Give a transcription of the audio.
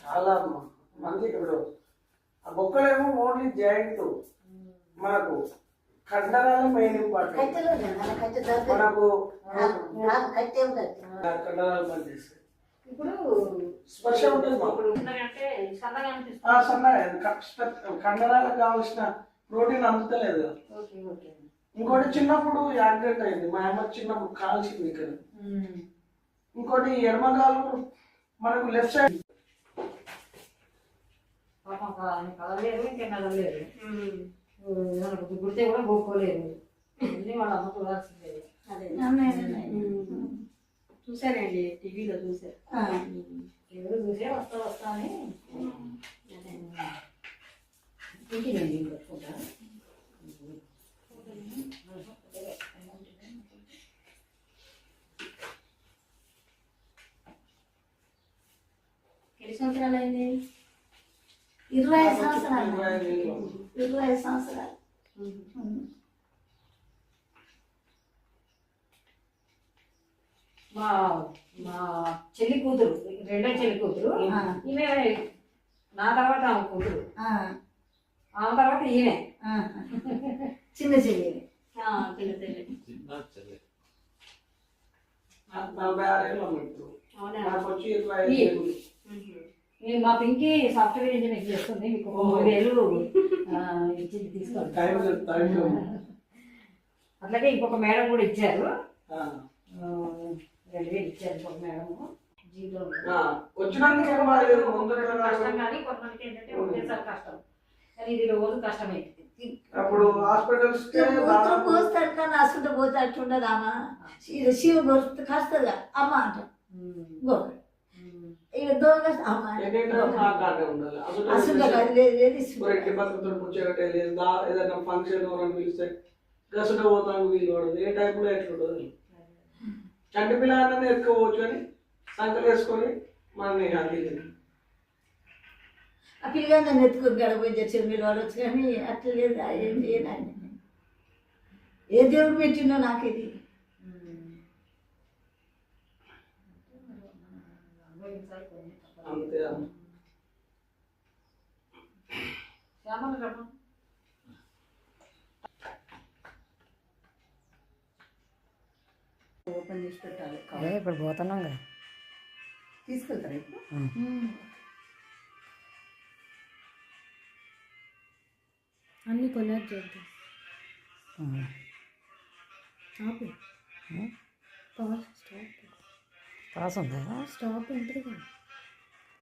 చాలా మంది ఇప్పుడు ఆ బొక్కలేమో ఓన్లీ జాయింట్ మనకు కండరాలు మెయిన్ ఇంపార్టెంట్. మనకు కండరాలు పనిచేస్తాయి. ఇప్పుడు స్పర్శ ఉంటుంది. కండరాలకు కావాల్సిన ప్రోటీన్ అందుతలేదు. ఇంకోటి చిన్నప్పుడు యాక్సిడెంట్ అయింది, మా అమ్మ చిన్నప్పుడు కాల్చింది ఇక్కడ. ఇంకోటి ఎడమకాలు మనకు లెఫ్ట్ సైడ్ కదలేదు, ఇంకేం కదలేదు. మనకు గుడితే కూడా పోకోలేదు. అన్నీ వాళ్ళ అమ్మ చూడాల్సిందే. చూసానండి, టీవీలో చూసా. ఎవరు చూసే వస్తా అని ఇంటినండి ఇంకొక ఎన్ని సంవత్సరాలు అయింది? 25 సంవత్సరాలు. 25 సంవత్సరాలు. మా చెల్లి కూతురు, రెండో చెల్లి కూతురు. ఈమె నా తర్వాత ఆమె కూతురు, ఆమె తర్వాత ఈమె చిన్న చెల్లి. 46 ఏళ్ళు. మా పింకి సాఫ్ట్వేర్ ఇంజనీర్ చేస్తుంది. మీకు 3000 ఇచ్చి తీసుకోండి. అట్లాగే ఇంకొక మేడం కూడా ఇచ్చారు, 2000 ఇచ్చారు ఇంకొక మేడం. వచ్చినందుకు కష్టం కానీ కొంతమందికి ఏంటంటే ఒకేసారి కష్టం, కానీ ఇది రోజు కష్టమైంది. అప్పుడు హాస్పిటల్స్ పోస్తాడు కానీ అసలు పోతే అట్టుండదామా శివ పోస్తే కష్టంగా అమ్మ అంట గోక ఇక దొంగ అమ్మ అసలు ఏదైనా ఫంక్షన్ ఎవరైనా పిలిస్తే గసుట పోతాను వీలు పడదు. ఏ టైంలో ఎట్లుంటుంది చంటి పిల్లలని ఎత్తుకోవచ్చు అని సంకలు వేసుకొని మనల్ని అందింది. ఆ పిల్లగా నన్ను ఎత్తుకొని గడపోయి చర్చలు మీరు వాడవచ్చు కానీ అట్లా లేదు. ఏం చేయనండి, ఏ దేవుడు పెట్టిండో నాకు ఇది. అంతే ఓపెన్ చేసి పెట్టాలి. ఇప్పుడు పోతున్నాం తీసుకెళ్తారా ఇప్పుడు? అన్ని కొనేది చేద్దాం. స్టాప్ పాస్ ఉందా? స్టాప్ ఉంటుంది కదా.